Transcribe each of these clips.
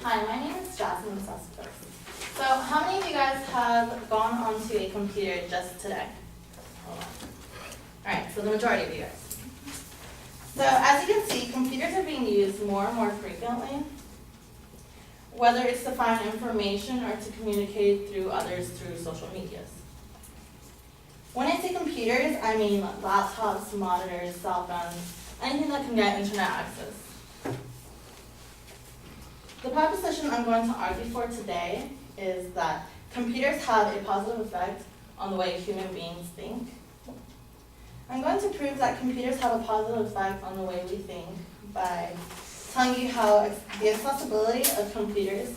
Hi, my name is Jasmine COF. So how many of you guys have gone onto a computer just today? Alright, so the majority of you guys. So as you can see, computers are being used more and more frequently, whether it's to find information or to communicate through others through social medias. When I say computers, I mean laptops, monitors, cell phones, anything that can get internet access. The proposition I'm going to argue for today is that computers have a positive effect on the way human beings think. I'm going to prove that computers have a positive effect on the way we think by telling you how the accessibility of computers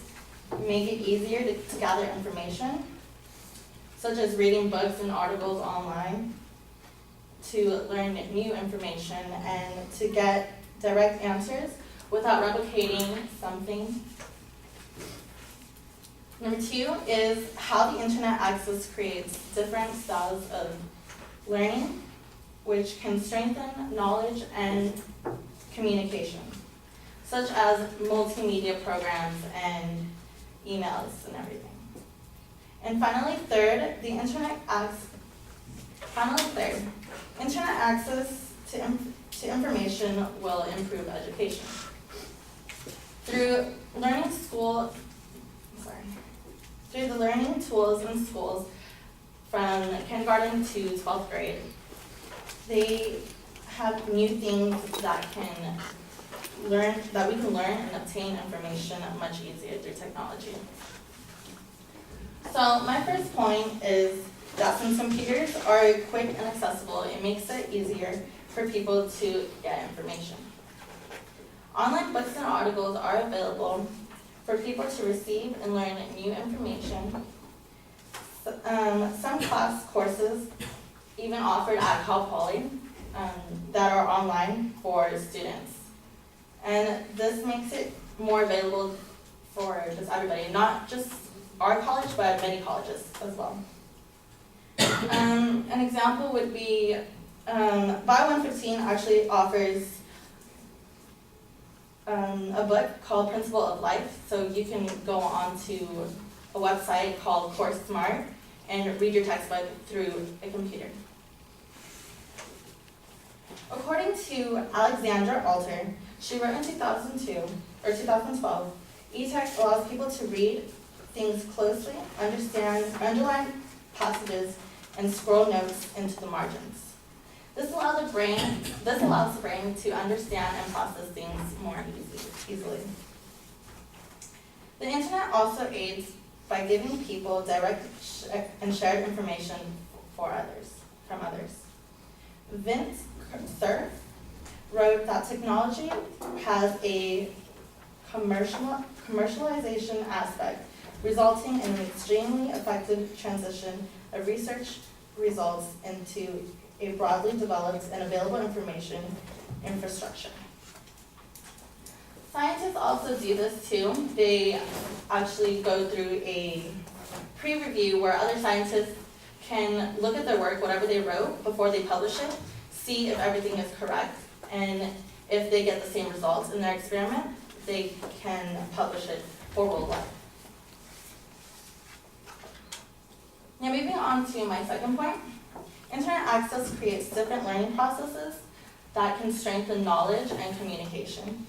make it easier to gather information, such as reading books and articles online, to learn new information, and to get direct answers without replicating something. Number two is how the internet access creates different styles of learning, which can strengthen knowledge and communication, such as multimedia programs and emails and everything. And finally, third, internet access to information will improve education. Through the learning tools in schools from kindergarten to 12th grade, they have new things that we can learn and obtain information much easier through technology. So my first point is that since computers are quick and accessible, it makes it easier for people to get information. Online books and articles are available for people to receive and learn new information. Some class courses even offered at Cal Poly that are online for students. And this makes it more available for just everybody, not just our college, but many colleges as well. An example would be, Bio 115 actually offers a book called Principle of Life, so you can go on to a website called Course Smart and read your textbook through a computer. According to Alexandra Alter, she wrote in 2012, e-text allows people to read things closely, understand, underline passages, and scroll notes into the margins. This allows the brain to understand and process things more easily. The internet also aids by giving people direct and shared information from others. Vince Cerf wrote that technology has a commercialization aspect, resulting in an extremely effective transition of research results into a broadly developed and available information infrastructure. Scientists also do this too. They actually go through a pre-review where other scientists can look at their work, whatever they wrote, before they publish it, see if everything is correct, and if they get the same results in their experiment, they can publish it for worldwide. Now moving on to my second point, internet access creates different learning processes that can strengthen knowledge and communication.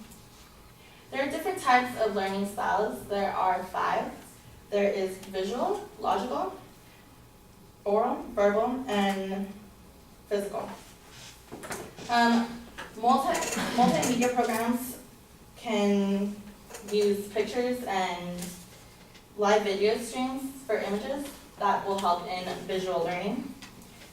There are different types of learning styles. There are 5. There is visual, logical, oral, verbal, and physical. Multimedia programs can use pictures and live video streams for images that will help in visual learning.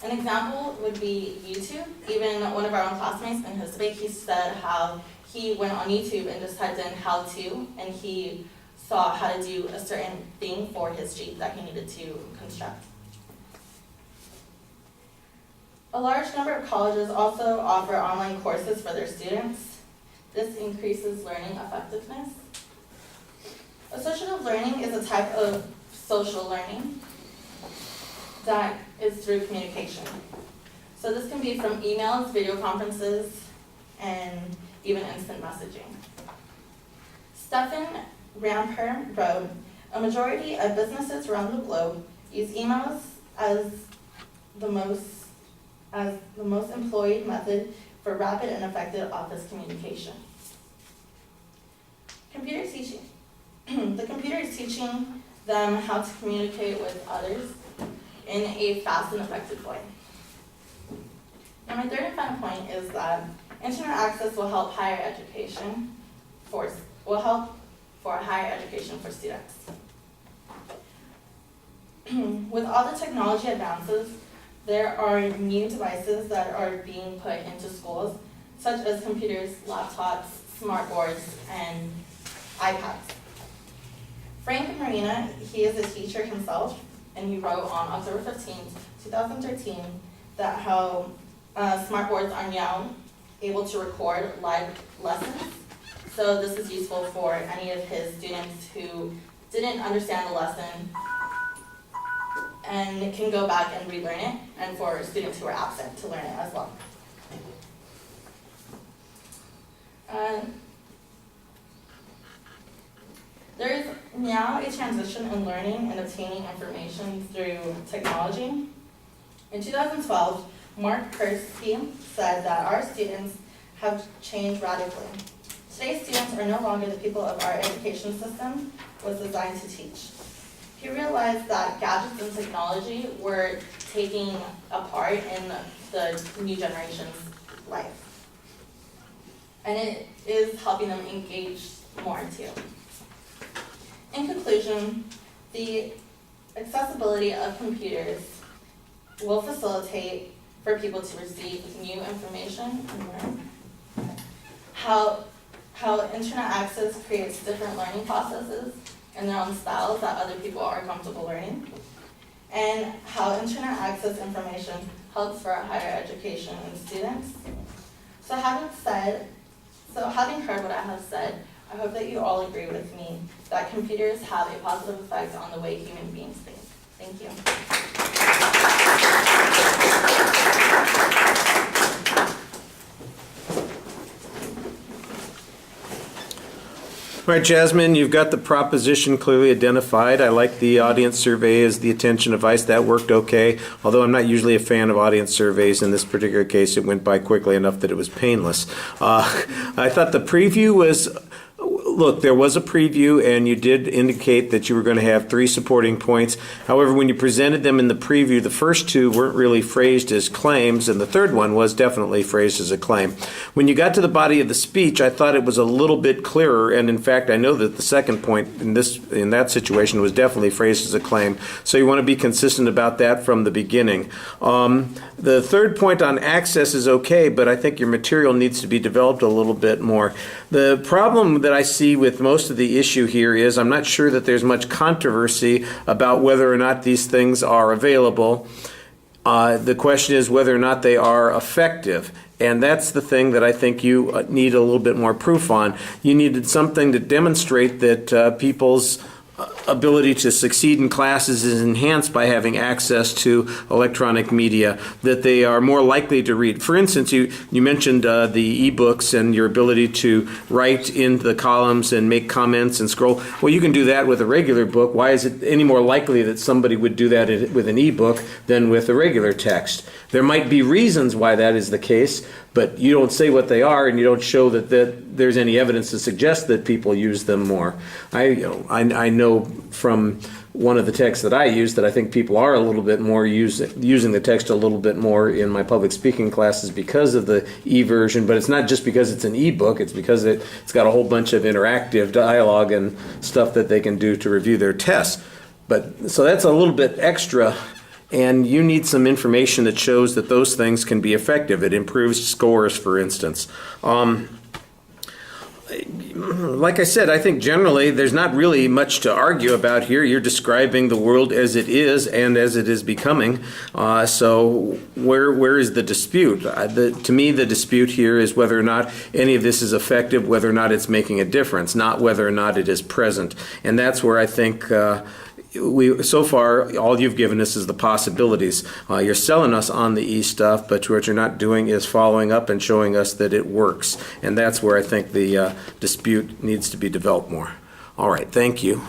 An example would be YouTube. Even one of our own classmates in his debate, he said how he went on YouTube and just typed in how to, and he saw how to do a certain thing for his Jeep that he needed to construct. A large number of colleges also offer online courses for their students. This increases learning effectiveness. Associative learning is a type of social learning that is through communication. So this can be from emails, video conferences, and even instant messaging. Stefan Ramper wrote, "A majority of businesses around the globe use emails as the most employed method for rapid and effective office communication." Computer teaching. The computer is teaching them how to communicate with others in a fast and effective way. And my third and final point is that internet access will help higher education for higher education for students. With all the technology advances, there are new devices that are being put into schools, such as computers, laptops, smart boards, and iPads. Frank Marina, he is a teacher himself, and he wrote on October 15, 2013, that how smart boards are now able to record live lessons. So this is useful for any of his students who didn't understand the lesson and can go back and relearn it, and for students who are absent to learn it as well. There is now a transition in learning and obtaining information through technology. In 2012, Mark Persky said that our students have changed radically. Today's students are no longer the people of our education system was designed to teach. He realized that gadgets and technology were taking a part in the new generation's life. And it is helping them engage more too. In conclusion, the accessibility of computers will facilitate for people to receive new information and learn. How internet access creates different learning processes and their own styles that other people are comfortable learning. And how internet access information helps for higher education and students. So having heard what I have said, I hope that you all agree with me that computers have a positive effect on the way human beings think. Thank you. All right, Jasmine, you've got the proposition clearly identified. I like the audience survey as the attention device. That worked okay, although I'm not usually a fan of audience surveys. In this particular case, it went by quickly enough that it was painless. I thought the preview was... Look, there was a preview, and you did indicate that you were going to have 3 supporting points. However, when you presented them in the preview, the first 2 weren't really phrased as claims, and the third one was definitely phrased as a claim. When you got to the body of the speech, I thought it was a little bit clearer, and in fact, I know that the second point in that situation was definitely phrased as a claim. So you want to be consistent about that from the beginning. The third point on access is okay, but I think your material needs to be developed a little bit more. The problem that I see with most of the issue here is I'm not sure that there's much controversy about whether or not these things are available. The question is whether or not they are effective. And that's the thing that I think you need a little bit more proof on. You needed something to demonstrate that people's ability to succeed in classes is enhanced by having access to electronic media, that they are more likely to read. For instance, you mentioned the e-books and your ability to write in the columns and make comments and scroll. Well, you can do that with a regular book. Why is it any more likely that somebody would do that with an e-book than with a regular text? There might be reasons why that is the case, but you don't say what they are, and you don't show that there's any evidence to suggest that people use them more. I know from one of the texts that I use that I think people are a little bit more using the text a little bit more in my public speaking classes because of the e-version, but it's not just because it's an e-book, it's because it's got a whole bunch of interactive dialogue and stuff that they can do to review their tests. So that's a little bit extra. And you need some information that shows that those things can be effective. It improves scores, for instance. Like I said, I think generally there's not really much to argue about here. You're describing the world as it is and as it is becoming. So where is the dispute? To me, the dispute here is whether or not any of this is effective, whether or not it's making a difference, not whether or not it is present. And that's where I think... so far, all you've given us is the possibilities. You're selling us on the e-stuff, but what you're not doing is following up and showing us that it works. And that's where I think the dispute needs to be developed more. All right, thank you.